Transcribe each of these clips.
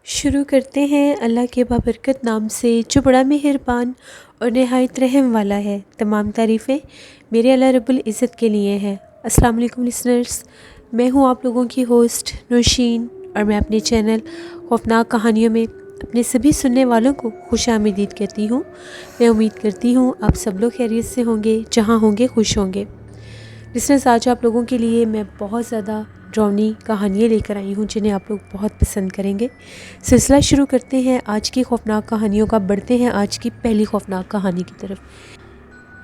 شروع کرتے ہیں اللہ کے بابرکت نام سے جو بڑا مہربان اور نہایت رحم والا ہے۔ تمام تعریفیں میرے اللہ رب العزت کے لیے ہیں۔ السلام علیکم لسنرز، میں ہوں آپ لوگوں کی ہوسٹ نوشین، اور میں اپنے چینل خوفناک کہانیوں میں اپنے سبھی سننے والوں کو خوش آمدید کہتی ہوں۔ میں امید کرتی ہوں آپ سب لوگ خیریت سے ہوں گے، جہاں ہوں گے خوش ہوں گے۔ لسنرز، آج آپ لوگوں کے لیے میں بہت زیادہ ڈراؤنی کہانیاں لے کر آئی ہوں جنہیں آپ لوگ بہت پسند کریں گے۔ سلسلہ شروع کرتے ہیں آج کی خوفناک کہانیوں کا، بڑھتے ہیں آج کی پہلی خوفناک کہانی کی طرف۔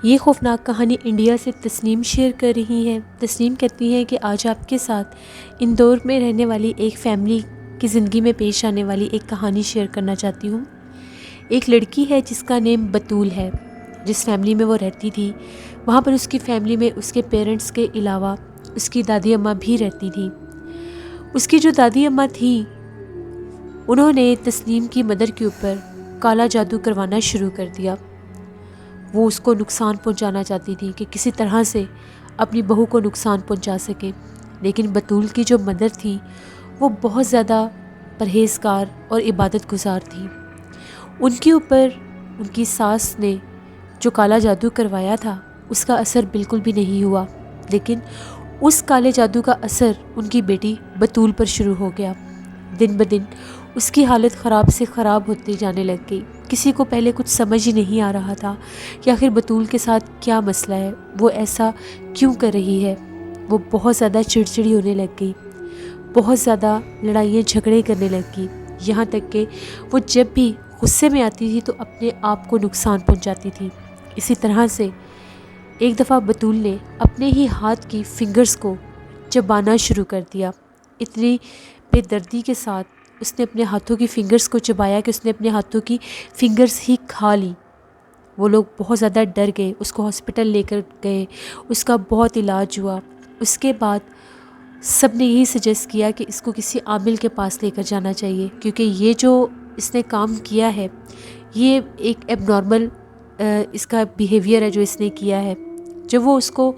یہ خوفناک کہانی انڈیا سے تسنیم شیئر کر رہی ہے۔ تسنیم کہتی ہے کہ آج آپ کے ساتھ اندور میں رہنے والی ایک فیملی کی زندگی میں پیش آنے والی ایک کہانی شیئر کرنا چاہتی ہوں۔ ایک لڑکی ہے جس کا نیم بطول ہے۔ جس فیملی میں وہ رہتی تھی وہاں پر اس کی فیملی میں اس کے پیرنٹس کے علاوہ اس کی دادی اماں بھی رہتی تھیں۔ اس کی جو دادی اماں تھیں انہوں نے تسنیم کی مدر کے اوپر کالا جادو کروانا شروع کر دیا۔ وہ اس کو نقصان پہنچانا چاہتی تھی کہ کسی طرح سے اپنی بہو کو نقصان پہنچا سکے، لیکن بطول کی جو مدر تھی وہ بہت زیادہ پرہیزگار اور عبادت گزار تھی۔ ان کے اوپر ان کی ساس نے جو کالا جادو کروایا تھا اس کا اثر بالکل بھی نہیں ہوا، لیکن اس کالے جادو کا اثر ان کی بیٹی بطول پر شروع ہو گیا۔ دن بدن اس کی حالت خراب سے خراب ہوتی جانے لگ گئی۔ کسی کو پہلے کچھ سمجھ ہی نہیں آ رہا تھا کہ آخر بطول کے ساتھ کیا مسئلہ ہے، وہ ایسا کیوں کر رہی ہے۔ وہ بہت زیادہ چڑچڑی ہونے لگ گئی، بہت زیادہ لڑائیاں جھگڑے کرنے لگ گئی، یہاں تک کہ وہ جب بھی غصے میں آتی تھی تو اپنے آپ کو نقصان پہنچاتی تھی۔ اسی طرح سے ایک دفعہ بطول نے اپنے ہی ہاتھ کی فنگرز کو چبانا شروع کر دیا۔ اتنی بے دردی کے ساتھ اس نے اپنے ہاتھوں کی فنگرز کو چبایا کہ اس نے اپنے ہاتھوں کی فنگرز ہی کھا لی۔ وہ لوگ بہت زیادہ ڈر گئے، اس کو ہاسپٹل لے کر گئے، اس کا بہت علاج ہوا۔ اس کے بعد سب نے یہی سجیسٹ کیا کہ اس کو کسی عامل کے پاس لے کر جانا چاہیے، کیونکہ یہ جو اس نے کام کیا ہے یہ ایک ایب نارمل اس کا بیہیویئر ہے جو اس نے کیا ہے۔ جب وہ اس کو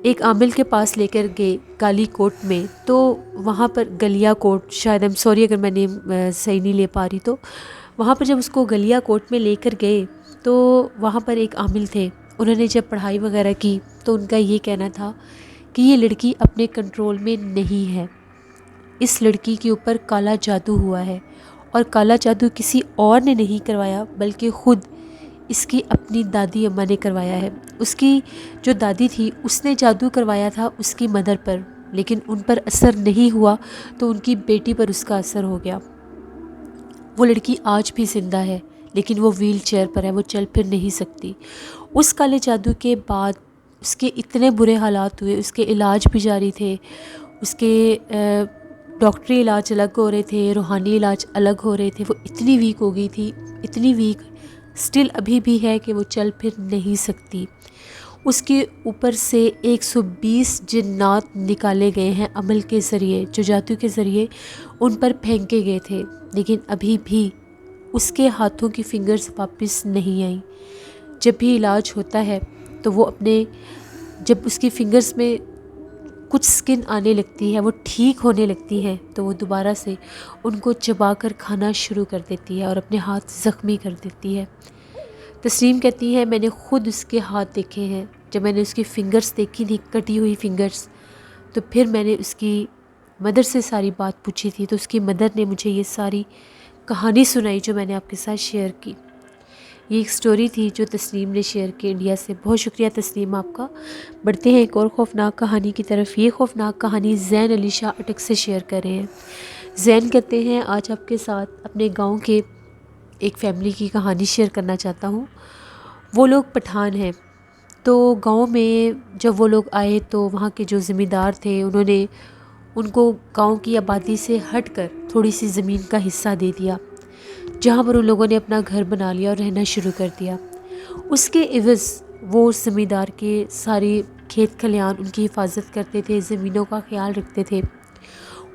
ایک عامل کے پاس لے کر گئے کالی کوٹ میں، تو وہاں پر گلیا کوٹ، شاید سوری اگر میں نیم صحیح نہیں لے پا رہی، تو وہاں پر جب اس کو گلیا کوٹ میں لے کر گئے تو وہاں پر ایک عامل تھے۔ انہوں نے جب پڑھائی وغیرہ کی تو ان کا یہ کہنا تھا کہ یہ لڑکی اپنے کنٹرول میں نہیں ہے، اس لڑکی کے اوپر کالا جادو ہوا ہے، اور کالا جادو کسی اور نے نہیں کروایا بلکہ خود اس کی اپنی دادی اماں نے کروایا ہے۔ اس کی جو دادی تھی اس نے جادو کروایا تھا اس کی مدر پر، لیکن ان پر اثر نہیں ہوا تو ان کی بیٹی پر اس کا اثر ہو گیا۔ وہ لڑکی آج بھی زندہ ہے لیکن وہ ویل چیئر پر ہے، وہ چل پھر نہیں سکتی۔ اس کالے جادو کے بعد اس کے اتنے برے حالات ہوئے، اس کے علاج بھی جاری تھے، اس کے ڈاکٹری علاج الگ ہو رہے تھے، روحانی علاج الگ ہو رہے تھے۔ وہ اتنی ویک ہو گئی تھی، اتنی ویک سٹل ابھی بھی ہے کہ وہ چل پھر نہیں سکتی۔ اس کے اوپر سے 120 جنات نکالے گئے ہیں عمل کے ذریعے، جو جادو کے ذریعے ان پر پھینکے گئے تھے، لیکن ابھی بھی اس کے ہاتھوں کی فنگرز واپس نہیں آئیں۔ جب بھی علاج ہوتا ہے تو وہ جب اس کی فنگرز میں کچھ سکن آنے لگتی ہے، وہ ٹھیک ہونے لگتی ہیں، تو وہ دوبارہ سے ان کو چبا کر کھانا شروع کر دیتی ہے اور اپنے ہاتھ زخمی کر دیتی ہے۔ تسنیم کہتی ہے میں نے خود اس کے ہاتھ دیکھے ہیں۔ جب میں نے اس کی فنگرز دیکھی تھی، کٹی ہوئی فنگرز، تو پھر میں نے اس کی مدر سے ساری بات پوچھی تھی، تو اس کی مدر نے مجھے یہ ساری کہانی سنائی جو میں نے آپ کے ساتھ شیئر کی۔ یہ ایک سٹوری تھی جو تسنیم نے شیئر کی انڈیا سے۔ بہت شکریہ تسنیم آپ کا۔ بڑھتے ہیں ایک اور خوفناک کہانی کی طرف۔ یہ خوفناک کہانی زین علی شاہ اٹک سے شیئر کر رہے ہیں۔ زین کہتے ہیں آج آپ کے ساتھ اپنے گاؤں کے ایک فیملی کی کہانی شیئر کرنا چاہتا ہوں۔ وہ لوگ پٹھان ہیں، تو گاؤں میں جب وہ لوگ آئے تو وہاں کے جو ذمہ دار تھے انہوں نے ان کو گاؤں کی آبادی سے ہٹ کر تھوڑی سی زمین کا حصہ دے دیا، جہاں پر ان لوگوں نے اپنا گھر بنا لیا اور رہنا شروع کر دیا۔ اس کے عوض وہ زمیندار کے سارے کھیت کھلیان ان کی حفاظت کرتے تھے، زمینوں کا خیال رکھتے تھے۔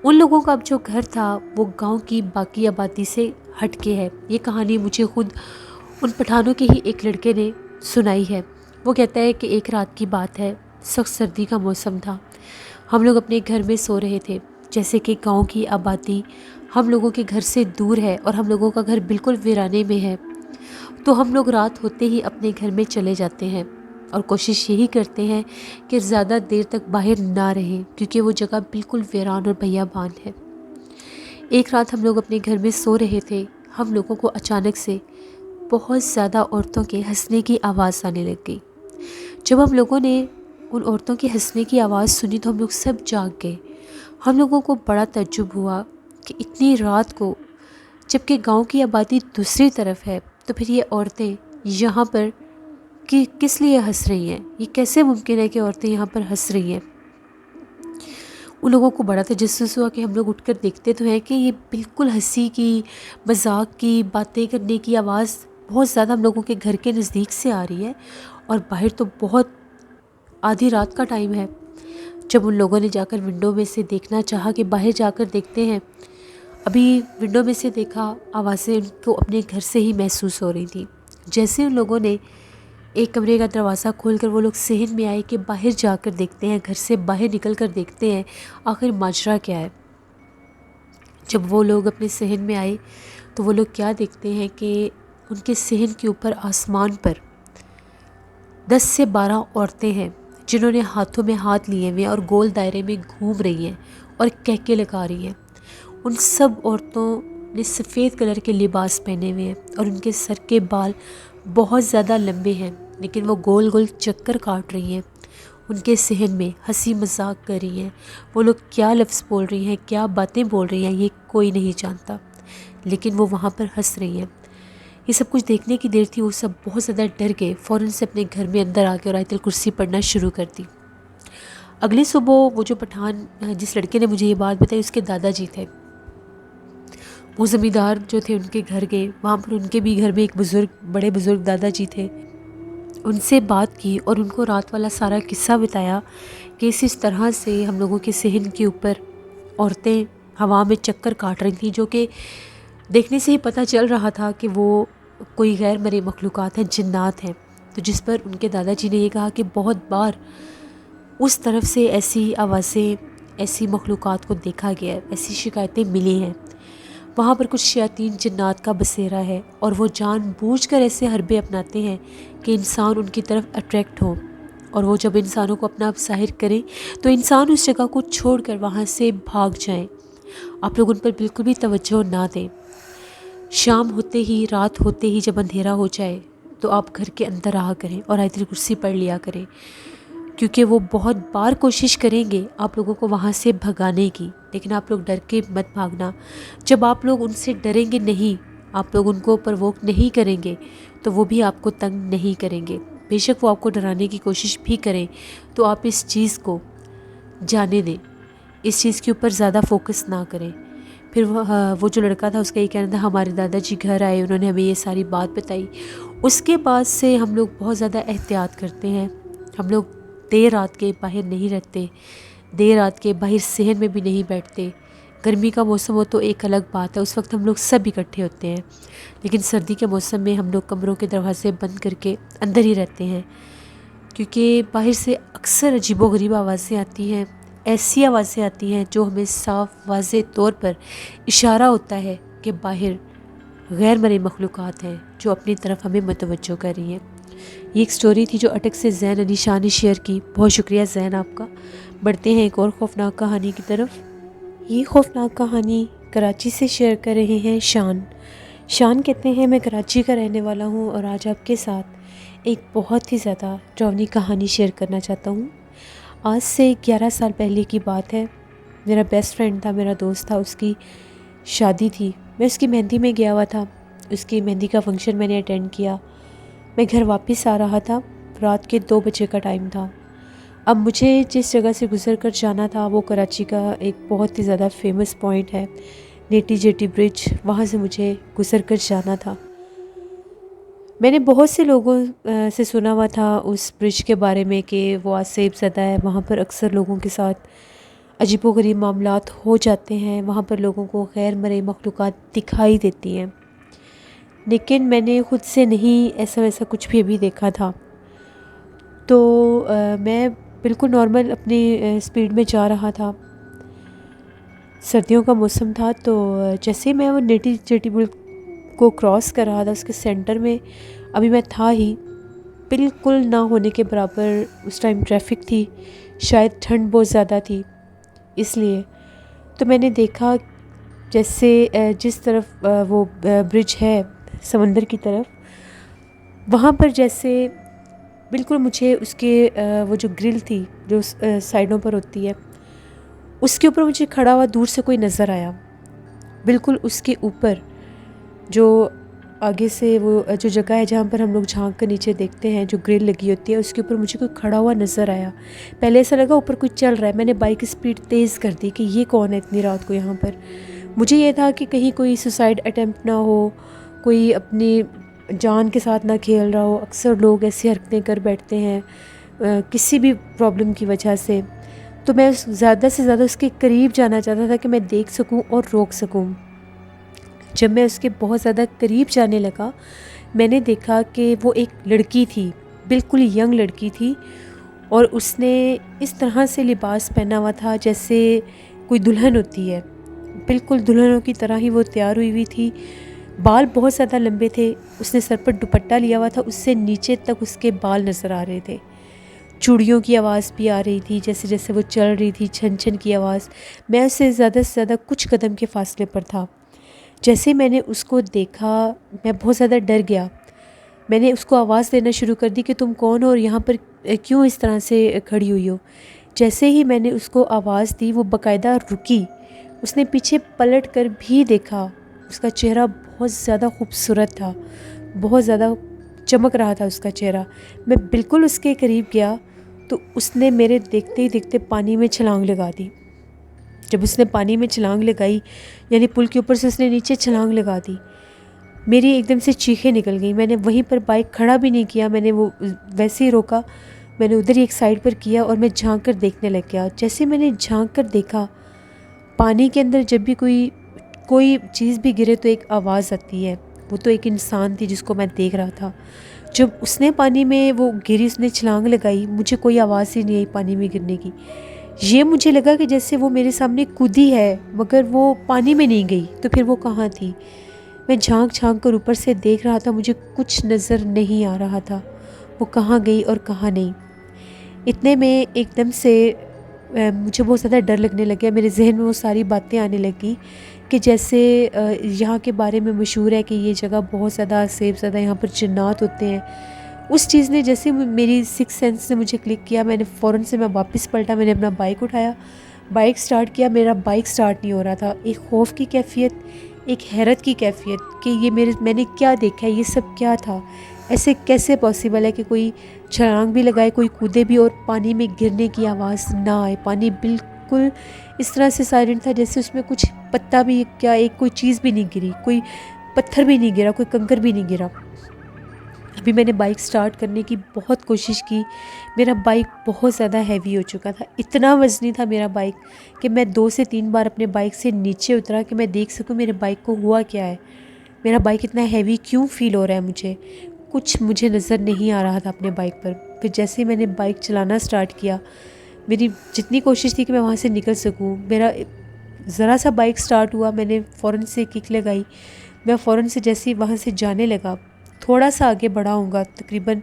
ان لوگوں کا اب جو گھر تھا وہ گاؤں کی باقی آبادی سے ہٹ کے ہے۔ یہ کہانی مجھے خود ان پٹھانوں کے ہی ایک لڑکے نے سنائی ہے۔ وہ کہتا ہے کہ ایک رات کی بات ہے، سخت سردی کا موسم تھا، ہم لوگ اپنے گھر میں سو رہے تھے، جیسے کہ گاؤں کی آبادی ہم لوگوں کے گھر سے دور ہے اور ہم لوگوں کا گھر بالکل ویرانے میں ہے، تو ہم لوگ رات ہوتے ہی اپنے گھر میں چلے جاتے ہیں اور کوشش یہی کرتے ہیں کہ زیادہ دیر تک باہر نہ رہیں، کیونکہ وہ جگہ بالکل ویران اور بیابان ہے۔ ایک رات ہم لوگ اپنے گھر میں سو رہے تھے، ہم لوگوں کو اچانک سے بہت زیادہ عورتوں کے ہنسنے کی آواز آنے لگ گئی۔ جب ہم لوگوں نے ان عورتوں کے ہنسنے کی آواز سنی تو ہم لوگ سب جاگ گئے۔ ہم لوگوں کو بڑا تعجب ہوا کہ اتنی رات کو، جبکہ گاؤں کی آبادی دوسری طرف ہے، تو پھر یہ عورتیں یہاں پر کس لیے ہنس رہی ہیں؟ یہ کیسے ممکن ہے کہ عورتیں یہاں پر ہنس رہی ہیں؟ ان لوگوں کو بڑا تجسس ہوا کہ ہم لوگ اٹھ کر دیکھتے تو ہیں کہ یہ بالکل ہنسی کی، مذاق کی، باتیں کرنے کی آواز بہت زیادہ ہم لوگوں کے گھر کے نزدیک سے آ رہی ہے، اور باہر تو بہت آدھی رات کا ٹائم ہے۔ جب ان لوگوں نے جا کر ونڈو میں سے دیکھنا چاہا کہ باہر جا کر دیکھتے ہیں، ابھی ونڈو میں سے دیکھا، آوازیں ان کو اپنے گھر سے ہی محسوس ہو رہی تھیں۔ جیسے ان لوگوں نے ایک کمرے کا دروازہ کھول کر وہ لوگ صحن میں آئے کہ باہر جا کر دیکھتے ہیں، گھر سے باہر نکل کر دیکھتے ہیں آخر ماجرا کیا ہے۔ جب وہ لوگ اپنے صحن میں آئے تو وہ لوگ کیا دیکھتے ہیں کہ ان کے صحن کے اوپر آسمان پر 10 سے 12 عورتیں ہیں، جنہوں نے ہاتھوں میں ہاتھ لیے ہوئے اور گول دائرے میں گھوم رہی ہیں اور کہکے لگا رہی ہیں۔ ان سب عورتوں نے سفید کلر کے لباس پہنے ہوئے ہیں اور ان کے سر کے بال بہت زیادہ لمبے ہیں، لیکن وہ گول گول چکر کاٹ رہی ہیں، ان کے صحن میں ہنسی مذاق کر رہی ہیں۔ وہ لوگ کیا لفظ بول رہی ہیں، کیا باتیں بول رہی ہیں، یہ کوئی نہیں جانتا، لیکن وہ وہاں پر ہنس رہی ہیں۔ یہ سب کچھ دیکھنے کی دیر تھی، وہ سب بہت زیادہ ڈر گئے، فوراً سے اپنے گھر میں اندر آ کے اور آیت الکرسی پڑھنا شروع کر دی۔ اگلی صبح وہ جو پٹھان جس لڑکے نے مجھے یہ بات بتائی، اس کے دادا جی تھے، وہ زمیندار جو تھے ان کے گھر گئے، وہاں پر ان کے بھی گھر میں ایک بڑے بزرگ دادا جی تھے، ان سے بات کی اور ان کو رات والا سارا قصہ بتایا کہ اس طرح سے ہم لوگوں کے صحن کے اوپر عورتیں ہوا میں چکر کاٹ رہی تھیں، جو کہ دیکھنے سے ہی پتہ چل رہا تھا کہ وہ کوئی غیر مرئی مخلوقات ہیں، جنات ہیں۔ تو جس پر ان کے دادا جی نے یہ کہا کہ بہت بار اس طرف سے ایسی آوازیں، ایسی مخلوقات کو دیکھا گیا ہے، ایسی شکایتیں ملی ہیں، وہاں پر کچھ شیاطین جنات کا بسیرا ہے، اور وہ جان بوجھ کر ایسے حربے اپناتے ہیں کہ انسان ان کی طرف اٹریکٹ ہو، اور وہ جب انسانوں کو اپنا ظاہر کریں تو انسان اس جگہ کو چھوڑ کر وہاں سے بھاگ جائیں۔ آپ لوگ ان پر بالکل بھی توجہ نہ دیں۔ شام ہوتے ہی، رات ہوتے ہی جب اندھیرا ہو جائے تو آپ گھر کے اندر رہا کریں اور آیت الکرسی پڑھ لیا کریں، کیونکہ وہ بہت بار کوشش کریں گے آپ لوگوں کو وہاں سے بھگانے کی، لیکن آپ لوگ ڈر کے مت بھاگنا۔ جب آپ لوگ ان سے ڈریں گے نہیں، آپ لوگ ان کو پرووک نہیں کریں گے، تو وہ بھی آپ کو تنگ نہیں کریں گے۔ بے شک وہ آپ کو ڈرانے کی کوشش بھی کریں تو آپ اس چیز کو جانے دیں، اس چیز کے اوپر زیادہ فوکس نہ کریں۔ پھر وہ جو لڑکا تھا، اس کا یہ کہنا تھا ہمارے دادا جی گھر آئے، انہوں نے ہمیں یہ ساری بات بتائی۔ اس کے بعد سے ہم لوگ بہت زیادہ احتیاط کرتے ہیں، ہم لوگ دیر رات کے باہر نہیں رہتے، دیر رات کے باہر صحن میں بھی نہیں بیٹھتے۔ گرمی کا موسم ہو تو ایک الگ بات ہے، اس وقت ہم لوگ سب اکٹھے ہوتے ہیں، لیکن سردی کے موسم میں ہم لوگ کمروں کے دروازے بند کر کے اندر ہی رہتے ہیں، کیونکہ باہر سے اکثر عجیب و غریب آوازیں آتی ہیں، ایسی آوازیں آتی ہیں جو ہمیں صاف واضح طور پر اشارہ ہوتا ہے کہ باہر غیر مرئی مخلوقات ہیں جو اپنی طرف ہمیں متوجہ کر رہی ہیں۔ یہ ایک سٹوری تھی جو اٹک سے زین علی شاہ نے شیئر کی، بہت شکریہ زین آپ کا۔ بڑھتے ہیں ایک اور خوفناک کہانی کی طرف۔ یہ خوفناک کہانی کراچی سے شیئر کر رہے ہیں شان کہتے ہیں میں کراچی کا رہنے والا ہوں اور آج آپ کے ساتھ ایک بہت ہی زیادہ ڈراؤنی کہانی شیئر کرنا چاہتا ہوں۔ آج سے 11 سال پہلے کی بات ہے، میرا بیسٹ فرینڈ تھا، میرا دوست تھا، اس کی شادی تھی، میں اس کی مہندی میں گیا ہوا تھا، اس کی مہندی کا فنکشن میں نے اٹینڈ کیا، میں گھر واپس آ رہا تھا، رات کے 2 بجے کا ٹائم تھا، اب مجھے جس جگہ سے گزر کر جانا تھا وہ کراچی کا ایک بہت ہی زیادہ فیمس پوائنٹ ہے، نیٹی جیٹی برج، وہاں سے مجھے گزر کر جانا تھا۔ میں نے بہت سے لوگوں سے سنا ہوا تھا اس برج کے بارے میں کہ وہ آسیب زدہ ہے، وہاں پر اکثر لوگوں کے ساتھ عجیب و غریب معاملات ہو جاتے ہیں، وہاں پر لوگوں کو غیر مرئی مخلوقات دکھائی دیتی ہیں، لیکن میں نے خود سے نہیں ایسا ویسا کچھ بھی ابھی دیکھا تھا۔ تو میں بالکل نارمل اپنی سپیڈ میں جا رہا تھا، سردیوں کا موسم تھا، تو جیسے میں وہ نیٹی جیٹی برج کو کراس کر رہا تھا، اس کے سینٹر میں ابھی میں تھا ہی، بالکل نہ ہونے کے برابر اس ٹائم ٹریفک تھی، شاید ٹھنڈ بہت زیادہ تھی اس لیے۔ تو میں نے دیکھا جیسے جس طرف وہ برج ہے سمندر کی طرف، وہاں پر جیسے بالکل مجھے اس کے وہ جو گرل تھی جو سائڈوں پر ہوتی ہے، اس کے اوپر مجھے کھڑا ہوا دور سے کوئی نظر آیا، بالکل اس کے اوپر جو آگے سے وہ جو جگہ ہے جہاں پر ہم لوگ جھانک کر نیچے دیکھتے ہیں، جو گرل لگی ہوتی ہے، اس کے اوپر مجھے کوئی کھڑا ہوا نظر آیا۔ پہلے ایسا لگا اوپر کوئی چل رہا ہے، میں نے بائک سپیڈ تیز کر دی کہ یہ کون ہے اتنی رات کو یہاں پر۔ مجھے یہ تھا کہ کہیں کوئی سوسائڈ اٹیمپٹ نہ ہو، کوئی اپنی جان کے ساتھ نہ کھیل رہا ہو، اکثر لوگ ایسی حرکتیں کر بیٹھتے ہیں کسی بھی پرابلم کی وجہ سے۔ تو میں زیادہ سے زیادہ اس کے قریب جانا چاہتا تھا کہ میں دیکھ سکوں اور روک سکوں۔ جب میں اس کے بہت زیادہ قریب جانے لگا، میں نے دیکھا کہ وہ ایک لڑکی تھی، بالکل ینگ لڑکی تھی، اور اس نے اس طرح سے لباس پہنا ہوا تھا جیسے کوئی دلہن ہوتی ہے، بالکل دلہنوں کی طرح ہی وہ تیار ہوئی ہوئی تھی، بال بہت زیادہ لمبے تھے، اس نے سر پر دوپٹہ لیا ہوا تھا، اس سے نیچے تک اس کے بال نظر آ رہے تھے، چوڑیوں کی آواز بھی آ رہی تھی، جیسے جیسے وہ چل رہی تھی چھن چھن کی آواز۔ میں اس سے زیادہ کچھ قدم کے فاصلے پر تھا۔ جیسے میں نے اس کو دیکھا میں بہت زیادہ ڈر گیا، میں نے اس کو آواز دینا شروع کر دی کہ تم کون ہو اور یہاں پر کیوں اس طرح سے کھڑی ہوئی ہو۔ جیسے ہی میں نے اس کو آواز دی وہ باقاعدہ رکی، اس نے پیچھے پلٹ کر بھی دیکھا، اس کا چہرہ بہت زیادہ خوبصورت تھا، بہت زیادہ چمک رہا تھا اس کا چہرہ۔ میں بالکل اس کے قریب گیا تو اس نے میرے دیکھتے ہی دیکھتے پانی میں چھلانگ لگا دی۔ جب اس نے پانی میں چھلانگ لگائی، یعنی پل کے اوپر سے اس نے نیچے چھلانگ لگا دی، میری ایک دم سے چیخیں نکل گئیں۔ میں نے وہیں پر بائک کھڑا بھی نہیں کیا، میں نے وہ ویسے ہی روکا، میں نے ادھر ہی ایک سائڈ پر کیا اور میں جھانک کر دیکھنے لگ گیا۔ جیسے میں نے جھانک کر دیکھا، پانی کے اندر جب بھی کوئی چیز بھی گرے تو ایک آواز آتی ہے، وہ تو ایک انسان تھی جس کو میں دیکھ رہا تھا۔ جب اس نے پانی میں وہ گری، اس نے چھلانگ لگائی، مجھے کوئی آواز ہی نہیں آئی پانی میں گرنے کی۔ یہ مجھے لگا کہ جیسے وہ میرے سامنے کودی ہے، مگر وہ پانی میں نہیں گئی تو پھر وہ کہاں تھی؟ میں جھانک کر اوپر سے دیکھ رہا تھا، مجھے کچھ نظر نہیں آ رہا تھا وہ کہاں گئی اور کہاں نہیں۔ اتنے میں ایک دم سے مجھے بہت زیادہ ڈر لگنے لگا، میرے ذہن میں وہ ساری باتیں آنے لگیں کہ جیسے یہاں کے بارے میں مشہور ہے کہ یہ جگہ بہت زیادہ آسیب زدہ، یہاں پر جنات ہوتے ہیں۔ اس چیز نے جیسے میری سکس سینس نے مجھے کلک کیا، میں نے فوراً سے میں واپس پلٹا، میں نے اپنا بائک اٹھایا، بائک سٹارٹ کیا، میرا بائک سٹارٹ نہیں ہو رہا تھا۔ ایک خوف کی کیفیت، ایک حیرت کی کیفیت کہ یہ میں نے کیا دیکھا ہے، یہ سب کیا تھا، ایسے کیسے پاسبل ہے کہ کوئی چھلانگ بھی لگائے، کوئی کودے بھی اور پانی میں گرنے کی آواز نہ آئے۔ پانی بالکل اس طرح سے سائلنٹ تھا جیسے اس میں کچھ پتا بھی کیا، ایک کوئی چیز بھی نہیں گری، کوئی پتھر بھی نہیں گرا، کوئی کنکر بھی نہیں گرا۔ ابھی میں نے بائک سٹارٹ کرنے کی بہت کوشش کی، میرا بائک بہت زیادہ ہیوی ہو چکا تھا، اتنا وزنی تھا میرا بائک کہ میں 2 سے 3 بار اپنے بائک سے نیچے اترا کہ میں دیکھ سکوں میرے بائک کو ہوا کیا ہے، میرا بائک اتنا ہیوی کیوں فیل ہو رہا ہے مجھے، کچھ مجھے نظر نہیں آ رہا تھا اپنے بائک پر۔ پھر جیسے ہی میں نے بائک چلانا سٹارٹ کیا، میری جتنی کوشش تھی کہ میں وہاں سے نکل سکوں، میرا ذرا سا بائک سٹارٹ ہوا، میں نے فوراً سے کک لگائی، میں فوراً سے جیسے ہی وہاں سے جانے لگا، تھوڑا سا آگے بڑھا ہوں گا، تقریباً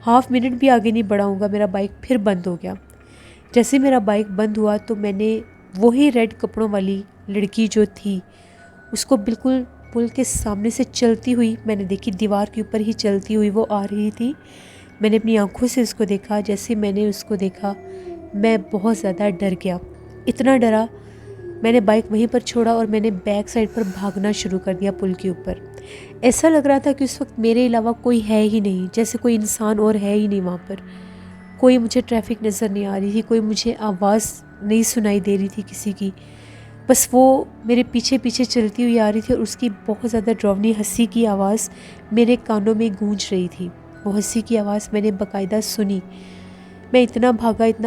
½ منٹ بھی آگے نہیں بڑھا ہوں گا، میرا بائک پھر بند ہو گیا۔ جیسے میرا بائک بند ہوا تو میں نے وہی ریڈ کپڑوں والی لڑکی جو تھی اس کو بالکل پل کے سامنے سے چلتی ہوئی میں نے دیکھی، دیوار کے اوپر ہی چلتی ہوئی وہ آ رہی تھی۔ میں نے اپنی آنکھوں سے اس کو دیکھا، جیسے میں نے اس کو دیکھا میں بہت زیادہ ڈر گیا، اتنا ڈرا میں نے بائک وہیں پر چھوڑا اور میں نے بیک سائڈ پر بھاگنا شروع کر دیا پل کے اوپر۔ ایسا لگ رہا تھا کہ اس وقت میرے علاوہ کوئی ہے ہی نہیں، جیسے کوئی انسان اور ہے ہی نہیں وہاں پر، کوئی مجھے ٹریفک نظر نہیں آ رہی تھی، کوئی مجھے آواز نہیں سنائی دے رہی تھی کسی کی، بس وہ میرے پیچھے پیچھے چلتی ہوئی آ رہی تھی اور اس کی بہت زیادہ ڈراؤنی ہنسی کی آواز میرے کانوں میں گونج رہی تھی۔ وہ ہنسی کی آواز میں نے باقاعدہ سنی۔ میں اتنا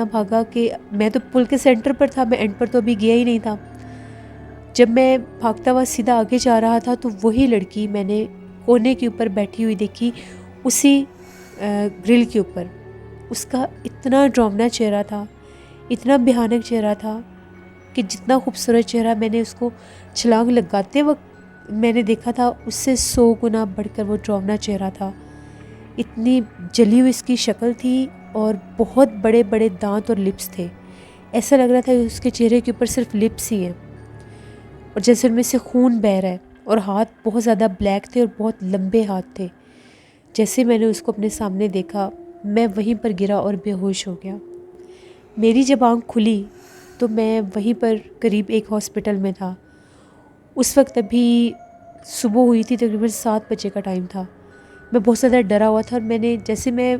بھاگا کہ میں تو پل کے سینٹر پر تھا، میں اینڈ پر تو ابھی گیا ہی نہیں تھا۔ جب میں بھاگتا ہوا سیدھا آگے جا رہا تھا تو وہی لڑکی میں نے کونے کے اوپر بیٹھی ہوئی دیکھی، اسی گرل کے اوپر۔ اس کا اتنا ڈراؤنا چہرہ تھا، اتنا بھیانک چہرہ تھا کہ جتنا خوبصورت چہرہ میں نے اس کو چھلانگ لگاتے وقت میں نے دیکھا تھا، اس سے 100 گنا بڑھ کر وہ ڈراؤنا چہرہ تھا۔ اتنی جلی ہوئی اس کی شکل تھی اور بہت بڑے بڑے دانت اور لپس تھے۔ ایسا لگ رہا تھا کہ اس کے چہرے کے اوپر صرف لپس ہی ہیں اور جیسے ان میں سے خون بہہ رہا ہے، اور ہاتھ بہت زیادہ بلیک تھے اور بہت لمبے ہاتھ تھے۔ جیسے میں نے اس کو اپنے سامنے دیکھا، میں وہیں پر گرا اور بے ہوش ہو گیا۔ میری جب آنکھ کھلی تو میں وہیں پر قریب ایک ہاسپٹل میں تھا۔ اس وقت ابھی صبح ہوئی تھی، تقریباً 7 بجے کا ٹائم تھا۔ میں بہت زیادہ ڈرا ہوا تھا اور جیسے میں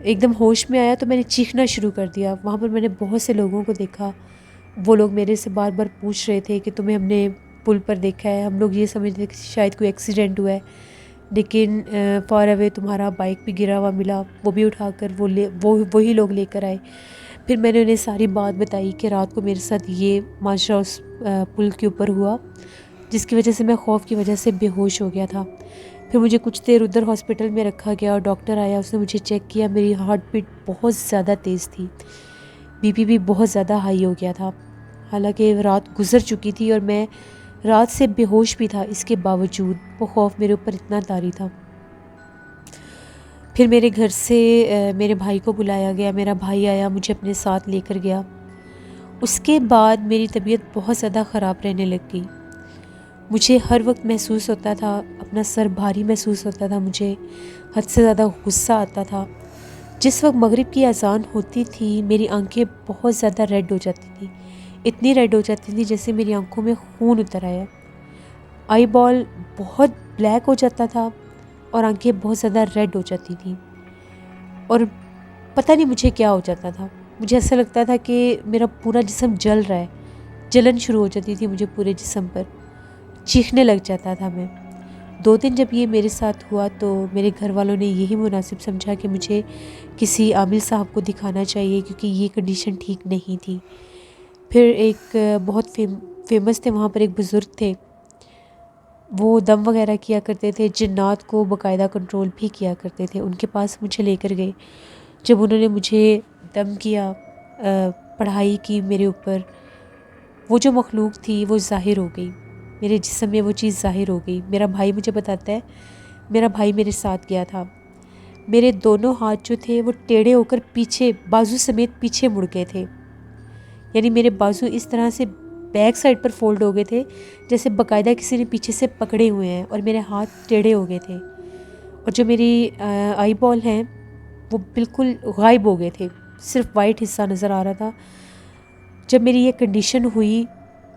ایک دم ہوش میں آیا تو میں نے چیخنا شروع کر دیا۔ وہاں پر میں نے بہت سے لوگوں کو دیکھا، وہ لوگ میرے سے بار بار پوچھ رہے تھے کہ تمہیں ہم نے پل پر دیکھا ہے۔ ہم لوگ یہ سمجھتے تھے کہ شاید کوئی ایکسیڈنٹ ہوا ہے، لیکن فار اوے تمہارا بائک بھی گرا ہوا ملا، وہ بھی اٹھا کر وہی لوگ لے کر آئے۔ پھر میں نے انہیں ساری بات بتائی کہ رات کو میرے ساتھ یہ ماجرا اس پل کے اوپر ہوا، جس کی وجہ سے میں خوف کی وجہ سے بے ہوش ہو گیا تھا۔ پھر مجھے کچھ دیر ادھر ہاسپٹل میں رکھا گیا اور ڈاکٹر آیا، اس نے مجھے چیک کیا۔ میری ہارٹ بیٹ بہت زیادہ تیز تھی، بی پی بھی بہت زیادہ ہائی ہو گیا تھا۔ حالانکہ رات گزر چکی تھی اور میں رات سے بے ہوش بھی تھا، اس کے باوجود وہ خوف میرے اوپر اتنا طاری تھا۔ پھر میرے گھر سے میرے بھائی کو بلایا گیا، میرا بھائی آیا، مجھے اپنے ساتھ لے کر گیا۔ اس کے بعد میری طبیعت بہت زیادہ خراب رہنے لگ گئی۔ مجھے ہر وقت محسوس ہوتا تھا، اپنا سر بھاری محسوس ہوتا تھا، مجھے حد سے زیادہ غصہ آتا تھا۔ جس وقت مغرب کی اذان ہوتی تھی میری آنکھیں بہت زیادہ ریڈ ہو جاتی تھیں، اتنی ریڈ ہو جاتی تھی جیسے میری آنکھوں میں خون اتر آیا۔ آئی بال بہت بلیک ہو جاتا تھا اور آنکھیں بہت زیادہ ریڈ ہو جاتی تھیں، اور پتہ نہیں مجھے کیا ہو جاتا تھا۔ مجھے ایسا لگتا تھا کہ میرا پورا جسم جل رہا ہے، جلن شروع ہو جاتی تھی مجھے پورے جسم پر، چیخنے لگ جاتا تھا میں۔ 2 دن جب یہ میرے ساتھ ہوا تو میرے گھر والوں نے یہی مناسب سمجھا کہ مجھے کسی عامل صاحب کو دکھانا چاہیے، کیونکہ یہ کنڈیشن ٹھیک نہیں تھی۔ پھر ایک بہت فیمس تھے وہاں پر، ایک بزرگ تھے، وہ دم وغیرہ کیا کرتے تھے، جنات کو باقاعدہ کنٹرول بھی کیا کرتے تھے، ان کے پاس مجھے لے کر گئے۔ جب انہوں نے مجھے دم کیا، پڑھائی کی میرے اوپر، وہ جو مخلوق تھی وہ ظاہر ہو گئی، میرے جسم میں وہ چیز ظاہر ہو گئی۔ میرا بھائی مجھے بتاتا ہے، میرا بھائی میرے ساتھ گیا تھا، میرے دونوں ہاتھ جو تھے وہ ٹیڑھے ہو کر پیچھے، بازو سمیت پیچھے مڑ گئے تھے، یعنی میرے بازو اس طرح سے بیک سائڈ پر فولڈ ہو گئے تھے جیسے باقاعدہ کسی نے پیچھے سے پکڑے ہوئے ہیں، اور میرے ہاتھ ٹیڑھے ہو گئے تھے، اور جو میری آئی بال ہیں وہ بالکل غائب ہو گئے تھے، صرف وائٹ حصہ نظر آ رہا تھا۔ جب میری یہ کنڈیشن ہوئی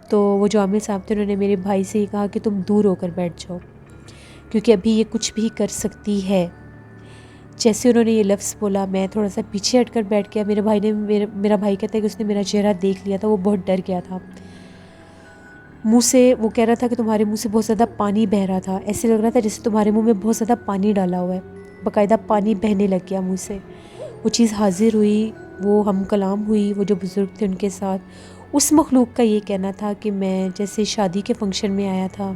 تو وہ جو عامل صاحب تھے انہوں نے میرے بھائی سے یہ کہا کہ تم دور ہو کر بیٹھ جاؤ، کیونکہ ابھی یہ کچھ بھی کر سکتی ہے۔ جیسے انہوں نے یہ لفظ بولا میں تھوڑا سا پیچھے ہٹ کر بیٹھ گیا۔ میرا بھائی کہتا ہے کہ اس نے میرا چہرہ دیکھ لیا تھا، وہ بہت ڈر گیا تھا۔ منہ سے وہ کہہ رہا تھا کہ تمہارے منہ سے بہت زیادہ پانی بہہ رہا تھا، ایسے لگ رہا تھا جیسے تمہارے منہ میں بہت زیادہ پانی ڈالا ہوا ہے، باقاعدہ پانی بہنے لگ گیا منہ سے۔ وہ چیز حاضر ہوئی، وہ ہم کلام ہوئی، وہ جو بزرگ تھے ان کے ساتھ۔ اس مخلوق کا یہ کہنا تھا کہ میں جیسے شادی کے فنکشن میں آیا تھا،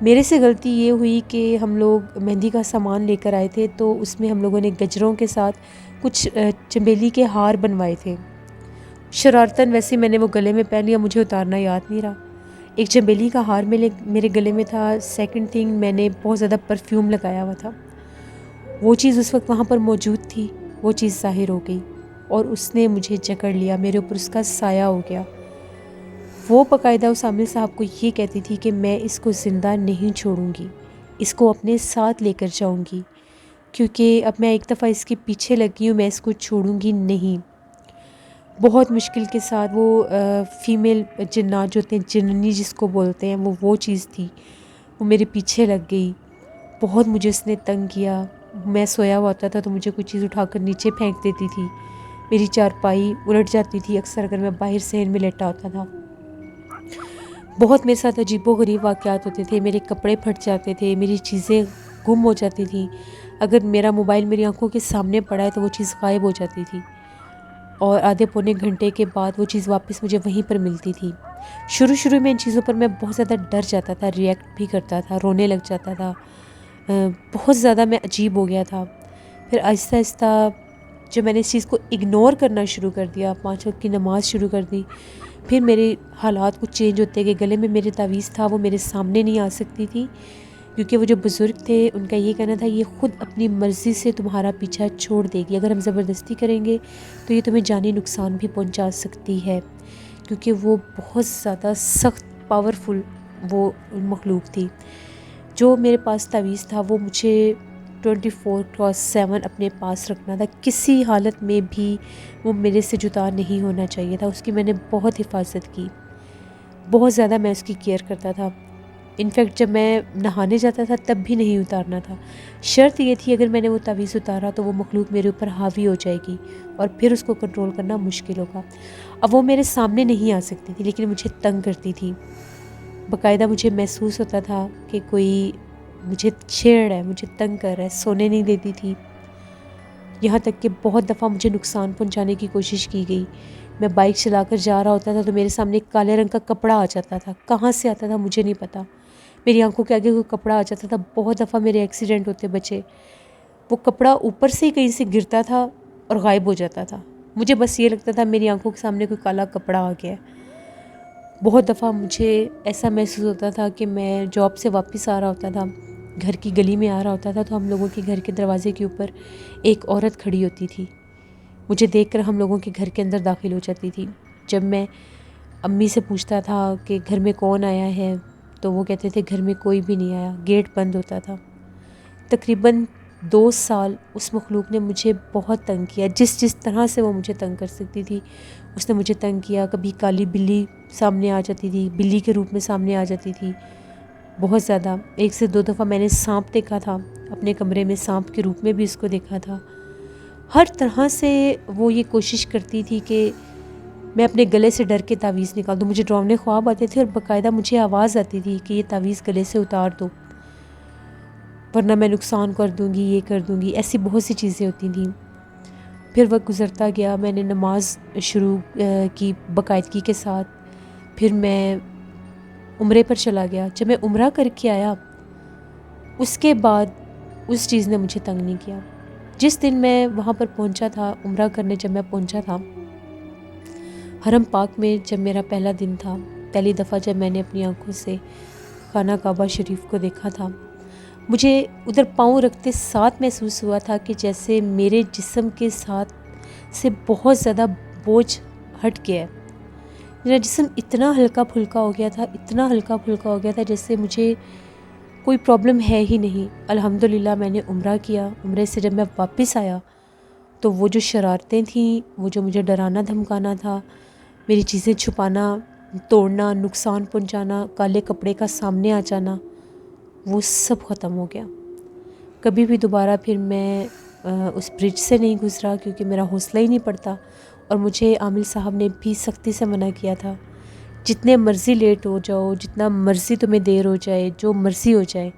میرے سے غلطی یہ ہوئی کہ ہم لوگ مہندی کا سامان لے کر آئے تھے، تو اس میں ہم لوگوں نے گجروں کے ساتھ کچھ چنبیلی کے ہار بنوائے تھے۔ شرارتاً ویسے میں نے وہ گلے میں پہن لیا، مجھے اتارنا یاد نہیں رہا۔ ایک چنبیلی کا ہار میرے گلے میں تھا۔ سیکنڈ تھنگ، میں نے بہت زیادہ پرفیوم لگایا ہوا تھا، وہ چیز اس وقت وہاں پر موجود تھی، وہ چیز ظاہر ہو گئی اور اس نے مجھے جکڑ لیا، میرے اوپر اس کا سایہ ہو گیا۔ وہ باقاعدہ اس عامل صاحب کو یہ کہتی تھی کہ میں اس کو زندہ نہیں چھوڑوں گی، اس کو اپنے ساتھ لے کر جاؤں گی، کیونکہ اب میں ایک دفعہ اس کے پیچھے لگی ہوں، میں اس کو چھوڑوں گی نہیں۔ بہت مشکل کے ساتھ وہ فیمیل جنات جو ہوتے ہیں، جننی جس کو بولتے ہیں، وہ چیز تھی، وہ میرے پیچھے لگ گئی۔ بہت مجھے اس نے تنگ کیا، میں سویا ہوا ہوتا تھا تو مجھے کوئی چیز اٹھا کر نیچے پھینک دیتی تھی، میری چارپائی الٹ جاتی تھی اکثر اگر میں باہر صحن میں لیٹا ہوتا تھا۔ بہت میرے ساتھ عجیب و غریب واقعات ہوتے تھے، میرے کپڑے پھٹ جاتے تھے، میری چیزیں گم ہو جاتی تھیں، اگر میرا موبائل میری آنکھوں کے سامنے پڑا ہے تو وہ چیز غائب ہو جاتی تھی، اور آدھے پونے گھنٹے کے بعد وہ چیز واپس مجھے وہیں پر ملتی تھی۔ شروع میں ان چیزوں پر میں بہت زیادہ ڈر جاتا تھا، ریئیکٹ بھی کرتا تھا، رونے لگ جاتا تھا، بہت زیادہ میں عجیب ہو گیا تھا۔ پھر آہستہ آہستہ جب میں نے اس چیز کو اگنور کرنا شروع کر دیا، 5 وقت کی نماز شروع کر دی، پھر میرے حالات کچھ چینج ہوتے گئے۔ گلے میں میرے تعویذ تھا، وہ میرے سامنے نہیں آ سکتی تھی، کیونکہ وہ جو بزرگ تھے ان کا یہ کہنا تھا یہ خود اپنی مرضی سے تمہارا پیچھا چھوڑ دے گی، اگر ہم زبردستی کریں گے تو یہ تمہیں جانی نقصان بھی پہنچا سکتی ہے، کیونکہ وہ بہت زیادہ سخت پاورفل وہ مخلوق تھی۔ جو میرے پاس تعویذ تھا وہ مجھے 24/7 اپنے پاس رکھنا تھا، کسی حالت میں بھی وہ میرے سے جدا نہیں ہونا چاہیے تھا۔ اس کی میں نے بہت حفاظت کی، بہت زیادہ میں اس کی کیئر کرتا تھا۔ انفیکٹ جب میں نہانے جاتا تھا تب بھی نہیں اتارنا تھا، شرط یہ تھی اگر میں نے وہ تعویذ اتارا تو وہ مخلوق میرے اوپر حاوی ہو جائے گی اور پھر اس کو کنٹرول کرنا مشکل ہوگا۔ اب وہ میرے سامنے نہیں آ سکتی تھی لیکن مجھے تنگ کرتی تھی، باقاعدہ مجھے محسوس ہوتا تھا کہ کوئی مجھے چھیڑ رہا ہے، مجھے تنگ کر رہا ہے، سونے نہیں دیتی تھی، یہاں تک کہ بہت دفعہ مجھے نقصان پہنچانے کی کوشش کی گئی۔ میں بائک چلا کر جا رہا ہوتا تھا تو میرے سامنے ایک کالے رنگ کا کپڑا آ جاتا تھا، کہاں سے آتا تھا مجھے نہیں پتا، میری آنکھوں کے آگے کوئی کپڑا آ جاتا تھا، بہت دفعہ میرے ایکسیڈنٹ ہوتے بچے، وہ کپڑا اوپر سے ہی کہیں سے گرتا تھا اور غائب ہو جاتا تھا، مجھے بس یہ لگتا تھا میری آنکھوں کے سامنے کوئی کالا کپڑا آ گیا ہے۔ بہت دفعہ مجھے ایسا محسوس ہوتا تھا کہ میں جاب سے واپس آ رہا ہوتا تھا، گھر کی گلی میں آ رہا ہوتا تھا تو ہم لوگوں کے گھر کے دروازے کے اوپر ایک عورت کھڑی ہوتی تھی، مجھے دیکھ کر ہم لوگوں کے گھر کے اندر داخل ہو جاتی تھی۔ جب میں امی سے پوچھتا تھا کہ گھر میں کون آیا ہے تو وہ کہتے تھے گھر میں کوئی بھی نہیں آیا، گیٹ بند ہوتا تھا۔ تقریباً 2 سال اس مخلوق نے مجھے بہت تنگ کیا، جس طرح سے وہ مجھے تنگ کر سکتی تھی اس نے مجھے تنگ کیا۔ کبھی کالی بلی سامنے آ جاتی تھی، بلی کے روپ میں سامنے آ جاتی تھی، بہت زیادہ، 1 سے 2 دفعہ میں نے سانپ دیکھا تھا، اپنے کمرے میں سانپ کے روپ میں بھی اس کو دیکھا تھا۔ ہر طرح سے وہ یہ کوشش کرتی تھی کہ میں اپنے گلے سے ڈر کے تعویذ نکال دوں، مجھے ڈراؤنے خواب آتے تھے اور باقاعدہ مجھے آواز آتی تھی کہ یہ تعویذ گلے سے اتار دو ورنہ میں نقصان کر دوں گی، یہ کر دوں گی، ایسی بہت سی چیزیں ہوتی تھیں۔ پھر وقت گزرتا گیا، میں نے نماز شروع کی باقاعدگی کے ساتھ، پھر میں عمرے پر چلا گیا۔ جب میں عمرہ کر کے آیا اس کے بعد اس چیز نے مجھے تنگ نہیں کیا۔ جس دن میں وہاں پر پہنچا تھا عمرہ کرنے، جب میں پہنچا تھا حرم پاک میں، جب میرا پہلا دن تھا، پہلی دفعہ جب میں نے اپنی آنکھوں سے خانہ کعبہ شریف کو دیکھا تھا، مجھے ادھر پاؤں رکھتے ساتھ محسوس ہوا تھا کہ جیسے میرے جسم کے ساتھ سے بہت زیادہ بوجھ ہٹ گیا ہے، میرا جسم اتنا ہلکا پھلکا ہو گیا تھا، اتنا ہلکا پھلکا ہو گیا تھا جیسے مجھے کوئی پرابلم ہے ہی نہیں۔ الحمدللہ میں نے عمرہ کیا، عمرے سے جب میں واپس آیا تو وہ جو شرارتیں تھیں، وہ جو مجھے ڈرانا دھمکانا تھا، میری چیزیں چھپانا، توڑنا، نقصان پہنچانا، کالے کپڑے کا سامنے آ جانا، وہ سب ختم ہو گیا۔ کبھی بھی دوبارہ پھر میں اس برج سے نہیں گزرا کیونکہ میرا حوصلہ ہی نہیں پڑتا، اور مجھے عامل صاحب نے بھی سختی سے منع کیا تھا جتنے مرضی لیٹ ہو جاؤ، جتنا مرضی تمہیں دیر ہو جائے، جو مرضی ہو جائے،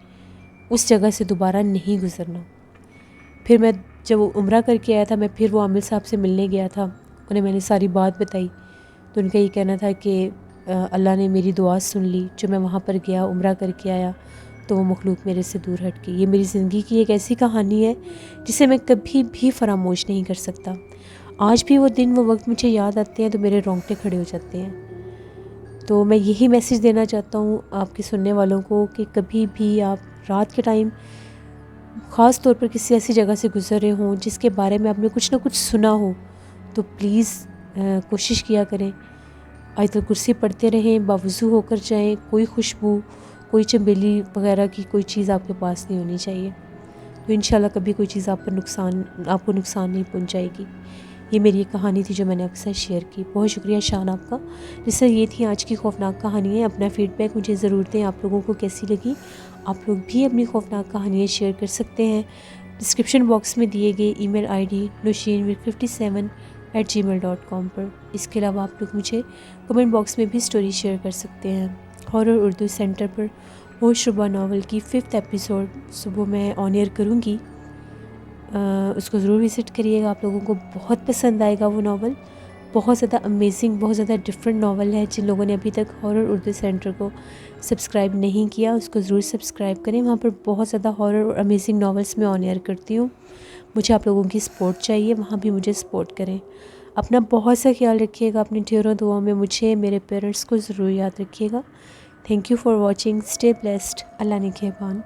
اس جگہ سے دوبارہ نہیں گزرنا۔ پھر میں جب وہ عمرہ کر کے آیا تھا، میں پھر وہ عامل صاحب سے ملنے گیا تھا، انہیں میں نے ساری بات بتائی تو ان کا یہ کہنا تھا کہ اللہ نے میری دعا سن لی، جو میں وہاں پر گیا عمرہ کر کے آیا تو وہ مخلوق میرے سے دور ہٹ گئی۔ یہ میری زندگی کی ایک ایسی کہانی ہے جسے میں کبھی بھی فراموش نہیں کر سکتا۔ آج بھی وہ دن، وہ وقت مجھے یاد آتے ہیں تو میرے رونگٹے کھڑے ہو جاتے ہیں۔ تو میں یہی میسیج دینا چاہتا ہوں آپ کے سننے والوں کو کہ کبھی بھی آپ رات کے ٹائم خاص طور پر کسی ایسی جگہ سے گزر رہے ہوں جس کے بارے میں آپ نے کچھ نہ کچھ سنا ہو تو پلیز کوشش کیا کریں، آیت الکرسی پڑھتے رہیں، باوضو ہو کر جائیں، کوئی خوشبو، کوئی چنبیلی وغیرہ کی کوئی چیز آپ کے پاس نہیں ہونی چاہیے، تو انشاءاللہ کبھی کوئی چیز آپ کو نقصان نہیں پہنچائے گی۔ یہ میری ایک کہانی تھی جو میں نے آپ کے ساتھ شیئر کی۔ بہت شکریہ شان آپ کا۔ جس سے یہ تھی آج کی خوفناک کہانیاں۔ اپنا فیڈ بیک مجھے ضرور دیں، آپ لوگوں کو کیسی لگی۔ آپ لوگ بھی اپنی خوفناک کہانیاں شیئر کر سکتے ہیں ڈسکرپشن باکس میں دیے گئے ای میل آئی ڈی nushinwir57@gmail.com پر۔ اس کے علاوہ آپ لوگ مجھے کمنٹ باکس میں بھی سٹوری شیئر کر سکتے ہیں۔ ہارر اردو سینٹر پر ہوش ربا ناول کی 5th ایپیسوڈ صبح میں آن ایئر کروں گی، اس کو ضرور وزٹ کریے گا، آپ لوگوں کو بہت پسند آئے گا وہ ناول۔ بہت زیادہ امیزنگ، بہت زیادہ ڈفرینٹ ناول ہے۔ جن لوگوں نے ابھی تک ہارر اردو سینٹر کو سبسکرائب نہیں کیا اس کو ضرور سبسکرائب کریں، وہاں پر بہت زیادہ ہارر اور امیزنگ ناولس میں آن ایئر کرتی ہوں۔ مجھے آپ لوگوں کی سپورٹ چاہیے، وہاں بھی مجھے سپورٹ کریں۔ اپنا بہت سا خیال رکھیے گا، اپنی ڈھیروں دعاؤں میں مجھے میرے پیرنٹس کو ضرور یاد رکھیے گا۔ Thank you for watching, stay blessed, اللہ نگہبان۔